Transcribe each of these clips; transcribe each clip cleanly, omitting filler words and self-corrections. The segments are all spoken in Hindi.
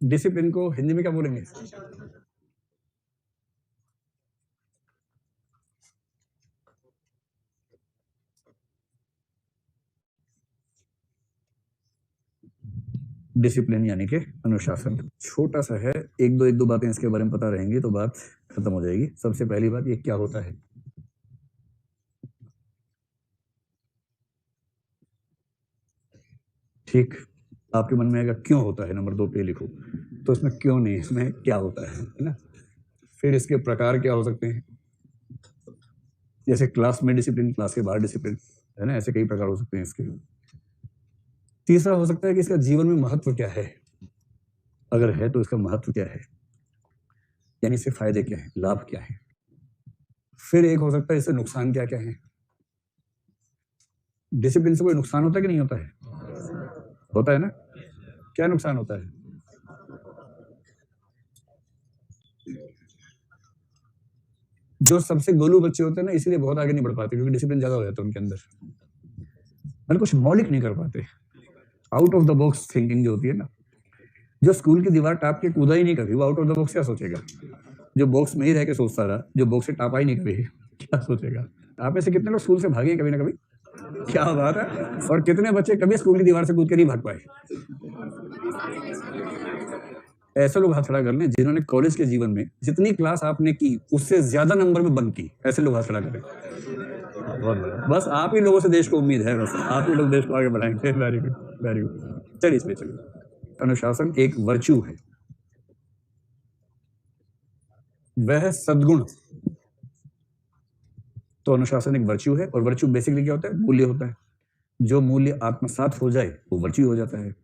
डिसिप्लिन को हिंदी में क्या बोलेंगे? डिसिप्लिन यानी कि अनुशासन। छोटा सा है, एक दो बातें इसके बारे में पता रहेंगी तो बात खत्म हो जाएगी। सबसे पहली बात, ये क्या होता है? ठीक, आपके मन में आएगा क्यों होता है, नंबर 2 पे लिखो। तो इसमें क्यों नहीं, इसमें क्या होता है ना। फिर इसके प्रकार क्या हो सकते हैं, जैसे क्लास में डिसिप्लिन, क्लास के बाहर डिसिप्लिन, है ना, ऐसे कई प्रकार हो सकते हैं इसके। तीसरा हो सकता है कि इसका जीवन में महत्व क्या है, अगर है तो इसका महत्व क्या है, यानी इससे फायदे क्या है, लाभ क्या है। फिर एक हो सकता है इससे नुकसान क्या क्या है। डिसिप्लिन से कोई नुकसान होता है कि नहीं होता है? होता है ना। क्या नुकसान होता है? जो सबसे गोलू बच्चे होते हैं ना, इसलिए बहुत आगे नहीं बढ़ पाते, क्योंकि डिसिप्लिन ज्यादा हो जाता है उनके अंदर, मतलब कुछ मौलिक नहीं कर पाते। Out of the box thinking जो होती है ना, जो स्कूल की दीवार टाप के कूदा ही नहीं कभी, वो आउट ऑफ द बॉक्स क्या सोचेगा? जो बॉक्स में ही रह के सोचता रहा, जो बॉक्स से टापा ही नहीं कभी, क्या सोचेगा? आप ऐसे कितने लोग स्कूल से भागे कभी ना कभी? क्या बात है। और कितने बच्चे कभी स्कूल की दीवार से कूद के नहीं भाग पाए? ऐसे लोग हाथ खड़ा कर लें जिन्होंने कॉलेज के जीवन में जितनी क्लास आपने की उससे ज्यादा नंबर में बंक की, ऐसे लोग हाथ खड़ा करें। बहुत बढ़िया, बस आप ही लोगों से देश को उम्मीद है, बस आप ही लोग देश को आगे बढ़ाएंगे। Very good, very good. चलिए इसमें चलिए। अनुशासन एक वर्च्यू है, वह सद्गुण। तो अनुशासन एक वर्च्यू है, और वर्च्यू बेसिकली क्या होता है? मूल्य होता है। जो मूल्य आत्मसात हो जाए वो वर्च्यू हो जाता है।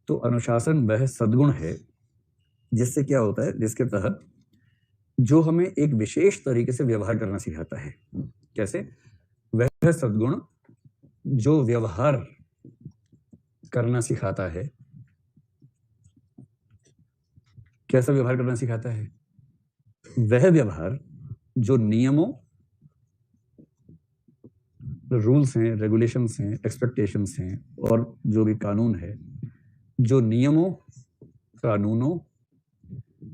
तो अनुशासन वह सद्गुण है जिससे क्या होता है, जिसके तहत जो हमें एक विशेष तरीके से व्यवहार करना सिखाता है। कैसे? वह सद्गुण जो व्यवहार करना सिखाता है। कैसा व्यवहार करना सिखाता है? वह व्यवहार जो नियमों, रूल्स हैं, रेगुलेशंस हैं, एक्सपेक्टेशंस हैं, और जो भी कानून है, जो नियमों, कानूनों,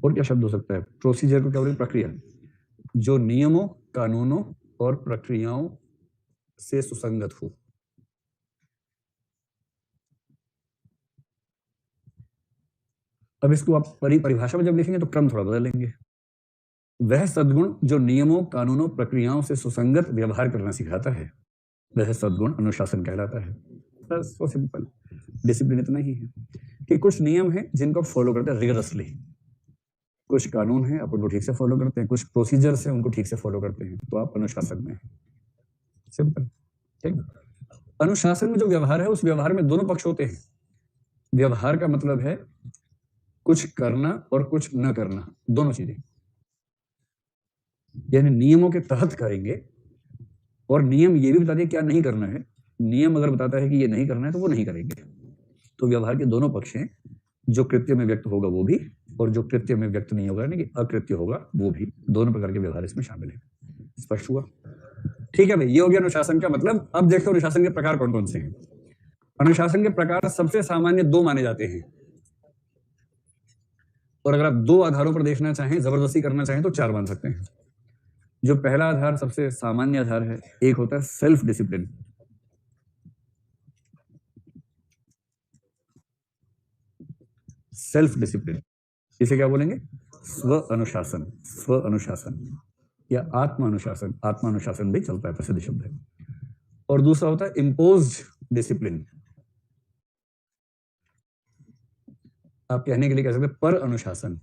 और क्या शब्द हो सकता है, प्रोसीजर को क्या बोलेंगे, प्रक्रिया, जो नियमों, कानूनों और प्रक्रियाओं से सुसंगत हो। अब इसको आप परिभाषा में जब लिखेंगे तो क्रम थोड़ा बदलेंगे। वह सद्गुण जो नियमों, कानूनों, प्रक्रियाओं से सुसंगत व्यवहार करना सिखाता है, वह सद्गुण अनुशासन कहलाता है। बस सो सिंपल। डिसिप्लिन इतना ही है कि कुछ नियम है जिनको आप फॉलो करते हैं रिगरसली, कुछ कानून है आप उनको ठीक से फॉलो करते हैं, कुछ प्रोसीजर्स है उनको ठीक से फॉलो करते हैं, तो आप अनुशासन में हैं। सिंपल, ठीक। अनुशासन में जो व्यवहार है, उस व्यवहार में दोनों पक्ष होते हैं। व्यवहार का मतलब है कुछ करना और कुछ न करना, दोनों चीजें। यानी नियमों के तहत करेंगे, और नियम ये भी बता दिए क्या नहीं करना है। नियम अगर बताता है कि ये नहीं करना है तो वो नहीं करेंगे। तो व्यवहार के दोनों पक्ष हैं, जो कृत्य में व्यक्त होगा वो भी, और जो कृत्य में व्यक्त नहीं होगा, यानी कि अकृत्य होगा वो भी। दोनों प्रकार के व्यवहार इसमें शामिल है। स्पष्ट हुआ? ठीक है भाई, ये हो गया अनुशासन का मतलब। अब देखो अनुशासन के प्रकार कौन कौन से हैं। अनुशासन के प्रकार सबसे सामान्य 2 माने जाते हैं, और अगर आप 2 आधारों पर देखना चाहें, जबरदस्ती करना चाहें, तो 4 मान सकते हैं। जो पहला आधार सबसे सामान्य आधार है, एक होता है सेल्फ डिसिप्लिन। सेल्फ डिसिप्लिन, इसे क्या बोलेंगे? स्व अनुशासन, स्व अनुशासन या आत्म अनुशासन। आत्म अनुशासन भी चलता है, प्रसिद्ध शब्द है। और दूसरा होता है इम्पोज्ड डिसिप्लिन। आप कहने के लिए कह सकते हैं पर अनुशासन।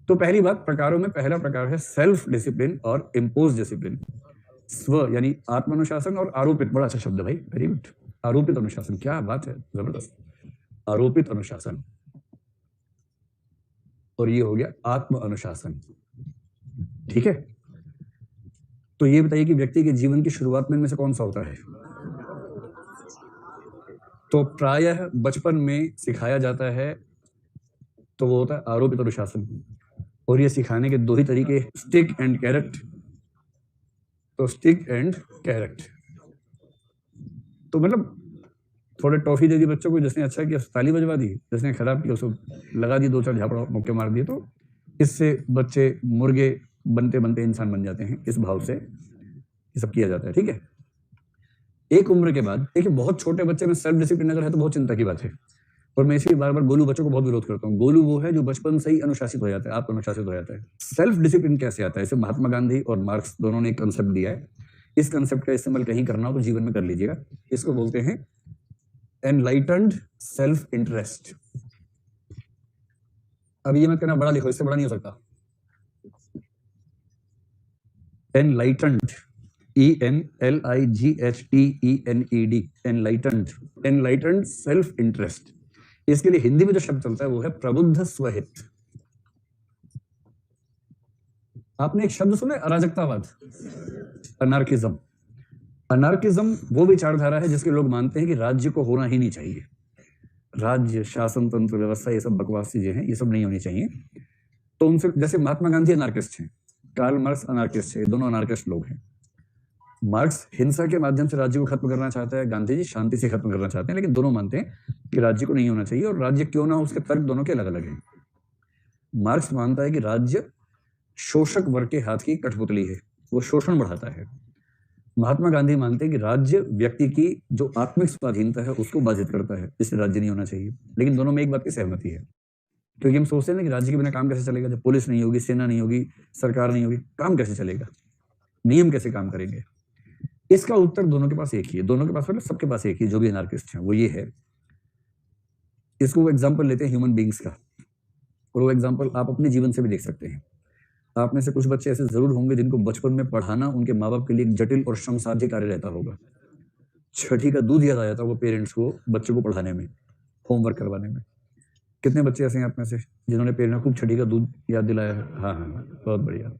तो पहली बात, प्रकारों में पहला प्रकार है सेल्फ डिसिप्लिन और इम्पोज डिसिप्लिन। स्व यानी आत्म अनुशासन, और आरोपित, बड़ा अच्छा शब्द है भाई, वेरी गुड। आरोपित अनुशासन, क्या बात है, जबरदस्त। आरोपित अनुशासन, और ये हो गया आत्म अनुशासन। ठीक है। तो ये बताइए कि व्यक्ति के जीवन की शुरुआत में इनमें से कौन सा होता है? तो प्रायः बचपन में सिखाया जाता है, तो वो होता है आरोपित अनुशासन। और ये सिखाने के 2 ही तरीके, स्टिक एंड कैरेट। तो स्टिक एंड कैरेट, तो मतलब थोड़े टॉफी दे दी बच्चों को, जिसने अच्छा किया ताली बजवा दी, जिसने खराब किया उसको लगा दी, 2-4 झापड़ा मुक्के मार दिए। तो इससे बच्चे मुर्गे बनते बनते इंसान बन जाते हैं। इस भाव से ये सब किया जाता है, ठीक है। एक उम्र के बाद देखिए, बहुत छोटे बच्चे में सेल्फ डिसिप्लिन अगर है तो बहुत चिंता की बात है। और मैं इसलिए बार बार गोलू बच्चों को बहुत विरोध करता हूँ। गोलू वो है जो बचपन से ही अनुशासित हो जाता है, आप अनुशासित हो जाता है। सेल्फ डिसिप्लिन कैसे आता है, इसे महात्मा गांधी और मार्क्स दोनों ने एक कंसेप्ट दिया है। इस कंसेप्ट का इस्तेमाल कहीं करना हो तो जीवन में कर लीजिएगा। इसको बोलते हैं एनलाइटेंड सेल्फ इंटरेस्ट। अब ये मत कहना बड़ा लिखो, इससे बड़ा नहीं हो सकता। Enlightened, ENLIGHTENED, enlightened, enlightened self interest. इसके लिए हिंदी में जो शब्द चलता है वो है प्रबुद्ध स्वहित। आपने एक शब्द सुना है, अराजकतावाद, अनार्किज्म। अनार्किज्म वो विचारधारा है जिसके लोग मानते हैं कि राज्य को होना ही नहीं चाहिए। राज्य, शासन तंत्र, व्यवस्था, ये सब बकवास चीजें हैं, ये सब नहीं होनी चाहिए। तो उनसे, जैसे महात्मा गांधी अनार्किस्ट हैं, कार्ल मार्क्स अनार्किस्ट है, दोनों अनार्किस्ट लोग हैं। मार्क्स हिंसा के माध्यम से राज्य को खत्म करना चाहता है, गांधी जी शांति से खत्म करना चाहते हैं, लेकिन दोनों मानते हैं कि राज्य को नहीं होना चाहिए। और राज्य क्यों ना हो, उसके तर्क दोनों के अलग अलग हैं। मार्क्स मानता है कि राज्य शोषक वर्ग के हाथ की कठपुतली है, वो शोषण बढ़ाता है। महात्मा गांधी मानते हैं कि राज्य व्यक्ति की जो आत्मिक स्वाधीनता है उसको बाधित करता है, इसलिए राज्य नहीं होना चाहिए। लेकिन दोनों में एक बात की सहमति है, क्योंकि हम सोचते हैं ना कि राज्य के बिना काम कैसे चलेगा, जब पुलिस नहीं होगी, सेना नहीं होगी, सरकार नहीं होगी, काम कैसे चलेगा, नियम कैसे काम करेंगे। इसका उत्तर दोनों के पास एक ही है। दोनों के पास मतलब सबके पास एक ही, जो भी एनार्किस्ट हैं, वो ये है। इसको वो एग्जाम्पल लेते हैं ह्यूमन बींग्स का, और वो एग्जाम्पल आप अपने जीवन से भी देख सकते हैं। आप में से कुछ बच्चे ऐसे जरूर होंगे जिनको बचपन में पढ़ाना उनके माँ बाप के लिए एक जटिल और श्रमसाध्य कार्य रहता होगा। छठी का दूध याद आ जाता होगा पेरेंट्स को बच्चों को पढ़ाने में, होमवर्क करवाने में। कितने बच्चे ऐसे हैं आप में से जिन्होंने पेरेंट्स को छठी का दूध याद दिलाया है? हाँ हाँ, बहुत बढ़िया।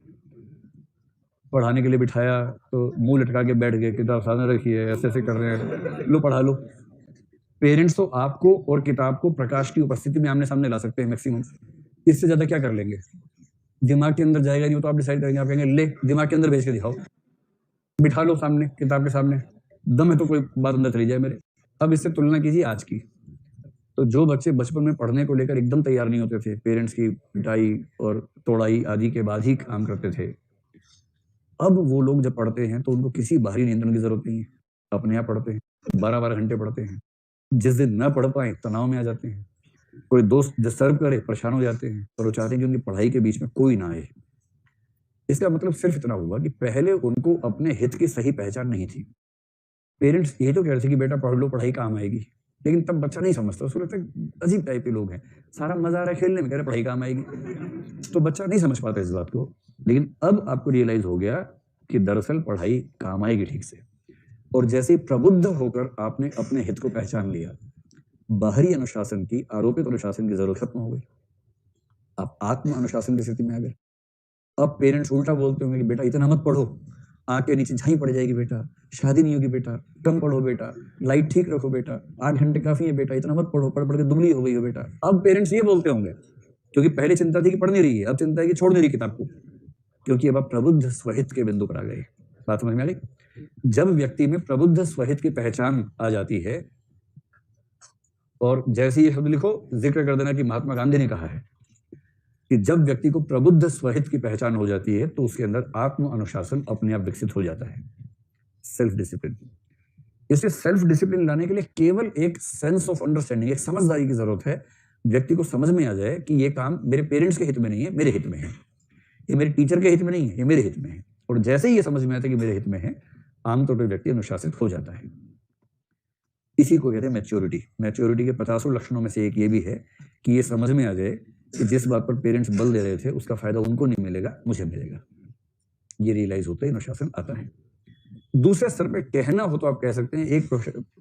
पढ़ाने के लिए बिठाया तो मुंह लटका के बैठ गए, किताब सामने रखी है, ऐसे ऐसे कर रहे हैं, लो पढ़ा लो। पेरेंट्स तो आपको और किताब को प्रकाश की उपस्थिति में आमने सामने ला सकते हैं मैक्सिमम, इससे ज्यादा क्या कर लेंगे। दिमाग के अंदर जाएगा नहीं तो आप डिसाइड करेंगे, आप कहेंगे ले दिमाग के अंदर भेज के दिखाओ, बिठा लो सामने, किताब के सामने, दम है तो कोई बात अंदर चली जाए मेरे। अब इससे तुलना कीजिए आज की। तो जो बच्चे बचपन में पढ़ने को लेकर एकदम तैयार नहीं होते थे, पेरेंट्स की पिटाई और तोड़ाई आदि के बाद ही काम करते थे, अब वो लोग जब पढ़ते हैं तो उनको किसी बाहरी नियंत्रण की जरूरत नहीं है, अपने आप पढ़ते हैं, 12-12 घंटे पढ़ते हैं। जिस दिन न पढ़ पाए तनाव में आ जाते हैं, कोई दोस्त डिस्टर्ब करे परेशान हो जाते हैं, और वो चाहते हैं कि उनकी पढ़ाई के बीच में कोई ना आए। इसका मतलब सिर्फ इतना हुआ कि पहले उनको अपने हित की सही पहचान नहीं थी। पेरेंट्स यही तो कह रहे थे कि बेटा पढ़ लो, पढ़ाई काम आएगी, लेकिन तब बच्चा नहीं समझता, उसको लगता है अजीब टाइप के लोग हैं, सारा मजा आ रहा है खेलने में, कह रहे पढ़ाई काम आएगी, तो बच्चा नहीं समझ पाता इस बात को। लेकिन अब आपको रियलाइज हो गया कि दरअसल पढ़ाई काम आएगी ठीक से। और जैसे ही प्रबुद्ध होकर आपने अपने हित को पहचान लिया, बाहरी अनुशासन की, आरोपित अनुशासन की जरूरत खत्म हो गई, आप आत्म अनुशासन की स्थिति में आ गए। अब पेरेंट्स उल्टा बोलते होंगे कि बेटा इतना मत पढ़ो, आंख के नीचे झाई पड़ जाएगी बेटा, शादी नहीं होगी बेटा, कम पढ़ो बेटा, लाइट ठीक रखो बेटा, 8 घंटे काफी है बेटा, इतना मत पढ़ो, पढ़ पढ़ के दुबली हो गई हो बेटा। अब पेरेंट्स ये बोलते होंगे, क्योंकि पहले चिंता थी कि पढ़ नहीं रही है, अब चिंता है कि छोड़ नहीं रही किताब को, क्योंकि अब आप प्रबुद्ध स्वहित के बिंदु पर आ गए। बात समझ में आ गई? जब व्यक्ति में प्रबुद्ध स्वहित की पहचान आ जाती है, और जैसे ये शब्द लिखो, जिक्र कर देना कि महात्मा गांधी ने कहा है कि जब व्यक्ति को प्रबुद्ध स्वहित की पहचान हो जाती है तो उसके अंदर आत्म अनुशासन अपने आप विकसित हो जाता है, सेल्फ डिसिप्लिन। इसलिए सेल्फ डिसिप्लिन लाने के लिए केवल एक सेंस ऑफ अंडरस्टैंडिंग, एक समझदारी की जरूरत है। व्यक्ति को समझ में आ जाए कि ये काम मेरे पेरेंट्स के हित में नहीं है, मेरे हित में है, ये मेरे टीचर के हित में नहीं है, ये मेरे हित में है। और जैसे ही ये समझ में आता है कि मेरे हित में है, आमतौर पर व्यक्ति अनुशासित हो जाता है। इसी को कहते हैं मैच्योरिटी। मैच्योरिटी के 50 लक्षणों में से एक ये भी है कि ये समझ में आ जाए कि जिस बात पर पेरेंट्स बल दे रहे थे उसका फायदा उनको नहीं मिलेगा, मुझे मिलेगा। ये रियलाइज होता है, अनुशासन आता है। दूसरे स्तर पे कहना हो तो आप कह सकते हैं, एक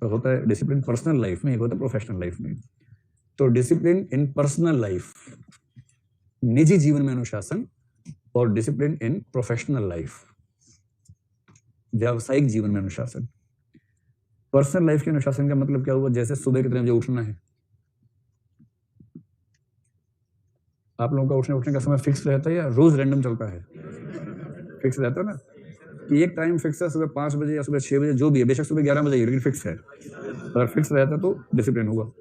होता है डिसिप्लिन पर्सनल लाइफ में, एक होता है प्रोफेशनल लाइफ में। तो डिसिप्लिन इन पर्सनल लाइफ, निजी जीवन में अनुशासन, और डिसिप्लिन इन प्रोफेशनल लाइफ, व्यावसायिक जीवन में अनुशासन। पर्सनल लाइफ के अनुशासन का मतलब क्या हुआ? जैसे सुबह कितने बजे उठना है, आप लोगों का उठने का समय फिक्स रहता है या रोज रैंडम चलता है? फिक्स रहता है ना। कि एक टाइम फिक्स है, सुबह 5 बजे या सुबह 6 बजे, जो भी है, बेशक सुबह 11 बजे ही, लेकिन फिक्स है। अगर फिक्स रहता तो डिसिप्लिन होगा।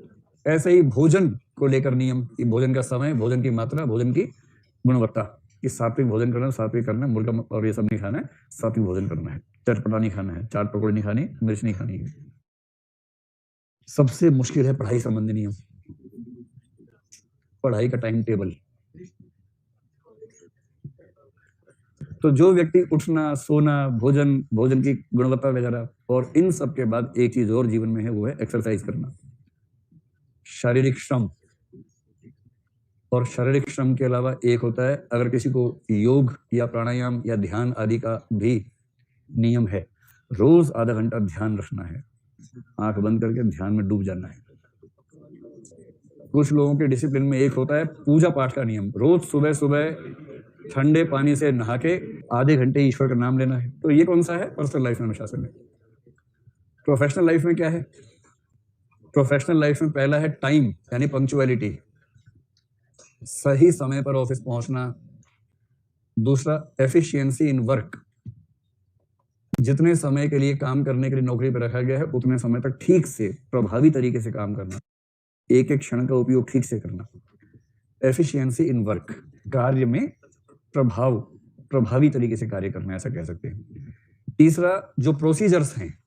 ऐसे ही भोजन को लेकर नियम, कि भोजन का समय, भोजन की मात्रा, भोजन की गुणवत्ता, कि सात्विक भोजन करना, सात्विक करना है, मुर्गा और ये सब नहीं खाना है, सात्विक भोजन करना है, चटपटा नहीं खाना है, चाट पकौड़े नहीं खानी, मिर्च नहीं खानी है। सबसे मुश्किल है पढ़ाई संबंधी नियम, पढ़ाई का टाइम टेबल। तो जो व्यक्ति उठना, सोना, भोजन, भोजन की गुणवत्ता वगैरह, और इन सब के बाद एक चीज और जीवन में है, वो है एक्सरसाइज करना, शारीरिक श्रम। और शारीरिक श्रम के अलावा एक होता है, अगर किसी को योग या प्राणायाम या ध्यान आदि का भी नियम है, रोज आधा घंटा ध्यान रखना है, आंख बंद करके ध्यान में डूब जाना है। कुछ लोगों के डिसिप्लिन में एक होता है पूजा पाठ का नियम, रोज सुबह सुबह ठंडे पानी से नहा के आधे घंटे ईश्वर का नाम लेना है। तो ये कौन सा है? पर्सनल लाइफ में अनुशासन है। प्रोफेशनल लाइफ में क्या है? प्रोफेशनल लाइफ में पहला है टाइम, यानी पंक्चुअलिटी, सही समय पर ऑफिस पहुंचना। दूसरा एफिशिएंसी इन वर्क, जितने समय के लिए काम करने के लिए नौकरी पर रखा गया है उतने समय तक ठीक से प्रभावी तरीके से काम करना, एक एक क्षण का उपयोग ठीक से करना। एफिशिएंसी इन वर्क, कार्य में प्रभावी तरीके से कार्य करना, ऐसा कह सकते हैं। तीसरा जो प्रोसीजर्स हैं,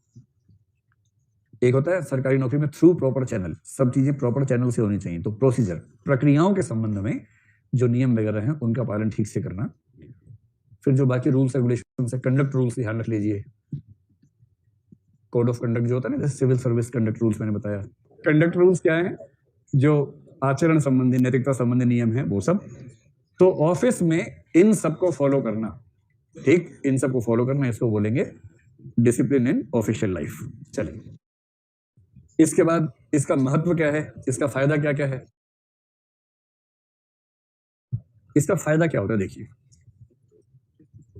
एक होता है सरकारी नौकरी में थ्रू प्रॉपर चैनल, सब चीजें प्रॉपर चैनल से होनी चाहिए। तो प्रोसीजर, प्रक्रियाओं के संबंध में जो नियम वगैरह हैं उनका पालन ठीक से करना। फिर जो बाकी रूल्स रेगुलेशन है, कंडक्ट रूल्स ध्यान रख लीजिए, कोड ऑफ कंडक्ट जो होता है ना, जैसे सिविल सर्विस कंडक्ट रूल्स मैंने बताया। कंडक्ट रूल्स क्या है? जो आचरण संबंधी, नैतिकता संबंधी नियम है, वो सब। तो ऑफिस में इन सबको फॉलो करना, ठीक, इन सबको फॉलो करना, इसको बोलेंगे डिसिप्लिन इन ऑफिशियल लाइफ। चलिए, इसके बाद इसका महत्व क्या है, इसका फायदा क्या क्या है? इसका फायदा क्या होता है, देखिए,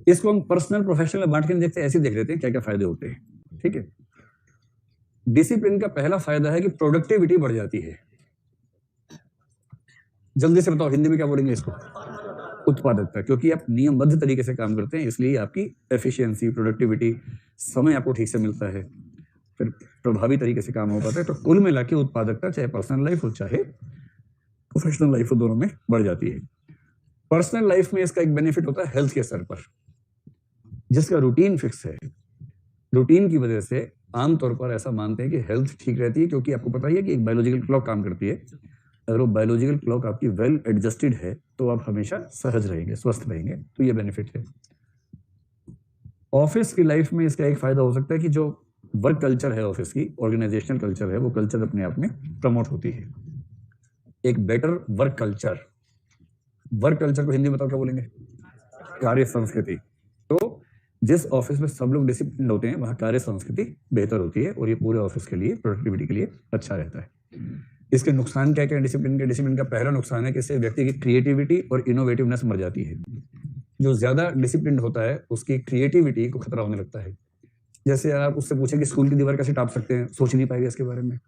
इसको हम पर्सनल प्रोफेशनल में बांट के देखते हैं, ऐसे देख लेते हैं क्या क्या फायदे होते हैं। ठीक है, डिसिप्लिन का पहला फायदा है कि प्रोडक्टिविटी बढ़ जाती है। जल्दी से बताओ हिंदी में क्या बोलेंगे इसको? उत्पादकता, क्योंकि आप नियमबद्ध तरीके से काम करते हैं, इसलिए आपकी एफिशिएंसी, प्रोडक्टिविटी, समय आपको ठीक से मिलता है, फिर प्रभावी तरीके से काम हो पाता है। तो कुल मिला के उत्पादकता, चाहे पर्सनल लाइफ हो चाहे प्रोफेशनल लाइफ हो, दोनों में बढ़ जाती है। पर्सनल लाइफ में इसका एक बेनिफिट होता है हेल्थ के स्तर पर, जिसका रूटीन फिक्स है। रूटीन की वजह से आमतौर पर ऐसा मानते हैं कि हेल्थ ठीक रहती है, क्योंकि आपको पता ही है कि एक बायोलॉजिकल क्लॉक काम करती है। अगर वो बायोलॉजिकल क्लॉक आपकी वेल एडजस्टेड है तो आप हमेशा सहज रहेंगे, स्वस्थ रहेंगे। तो ये बेनिफिट है। ऑफिस की लाइफ में इसका एक फायदा हो सकता है कि जो वर्क कल्चर है ऑफिस की, ऑर्गेनाइजेशनल कल्चर है, वो कल्चर अपने आप में प्रमोट होती है। एक better work culture, work culture को हिंदी में बताओ क्या बोलेंगे? कार्य संस्कृति। तो जिस ऑफिस में सब लोग डिसिप्लिन होते हैं वहां कार्य संस्कृति बेहतर होती है, और ये पूरे ऑफिस के लिए, प्रोडक्टिविटी के लिए अच्छा रहता है। इसके नुकसान क्या क्या है डिसिप्लिन के? डिसिप्लिन का पहला नुकसान है कि इससे व्यक्ति की क्रिएटिविटी और इनोवेटिवनेस मर जाती है। जो ज्यादा डिसिप्लिन होता है उसकी क्रिएटिविटी को खतरा होने लगता है। जैसे आप उससे पूछें कि स्कूल की दीवार कैसे टाप सकते हैं, सोच नहीं पाएगा इसके बारे में,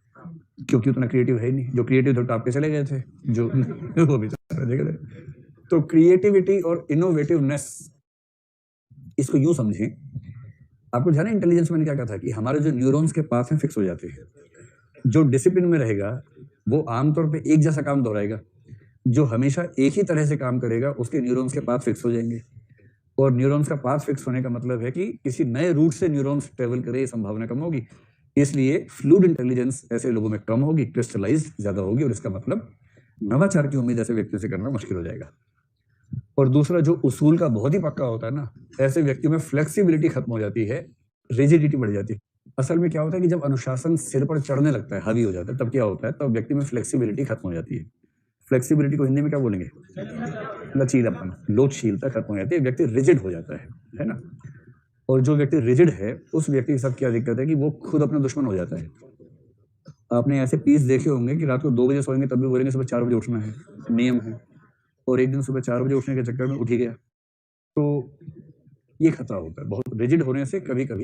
क्योंकि उतना क्रिएटिव है ही नहीं। जो क्रिएटिव थे टाप के चले गए थे, जो वो भी देखे थे। तो क्रिएटिविटी और इनोवेटिवनेस, इसको यूं समझें, आपको जाना इंटेलिजेंस मैंने क्या कहा था कि हमारे जो न्यूरॉन्स के पाथ हैं फिक्स हो जाते हैं। जो डिसिप्लिन में रहेगा वो आमतौर पे एक जैसा काम दोहराएगा, जो हमेशा एक ही तरह से काम करेगा उसके न्यूरॉन्स के पाथ फिक्स हो जाएंगे। और न्यूरॉन्स का पाथ फिक्स होने का मतलब है कि किसी नए रूट से न्यूरॉन्स ट्रेवल करे, ये संभावना कम होगी। इसलिए फ्लूइड इंटेलिजेंस ऐसे लोगों में कम होगी, क्रिस्टलाइज ज्यादा होगी, और इसका मतलब नवाचार की उम्मीद ऐसे व्यक्तियों से करना मुश्किल हो जाएगा। और दूसरा, जो उसूल का बहुत ही पक्का होता है ना, ऐसे व्यक्तियों में फ्लेक्सिबिलिटी खत्म हो जाती है, रिजिडिटी बढ़ जाती है। असल में क्या होता है कि जब अनुशासन सिर पर चढ़ने लगता है, हावी हो जाता है, तब क्या होता है, तब व्यक्ति में फ्लेक्सिबिलिटी खत्म हो जाती है। फ्लेक्सिबिलिटी को हिंदी में क्या बोलेंगे? लचीलापन, लोचशीलता खत्म हो जाती है, व्यक्ति रिजिड हो जाता है ना। और जो व्यक्ति रिजिड है उस व्यक्ति के साथ क्या दिक्कत है कि वो खुद अपना दुश्मन हो जाता है। आपने ऐसे पीस देखे होंगे कि रात को 2 बजे सोएंगे तब भी बोलेंगे सुबह 4 बजे उठना है, नियम है, और एक दिन सुबह 4 बजे उठने के चक्कर में उठ ही गया। तो ये खतरा होता है, बहुत रिजिड होने से कभी कभी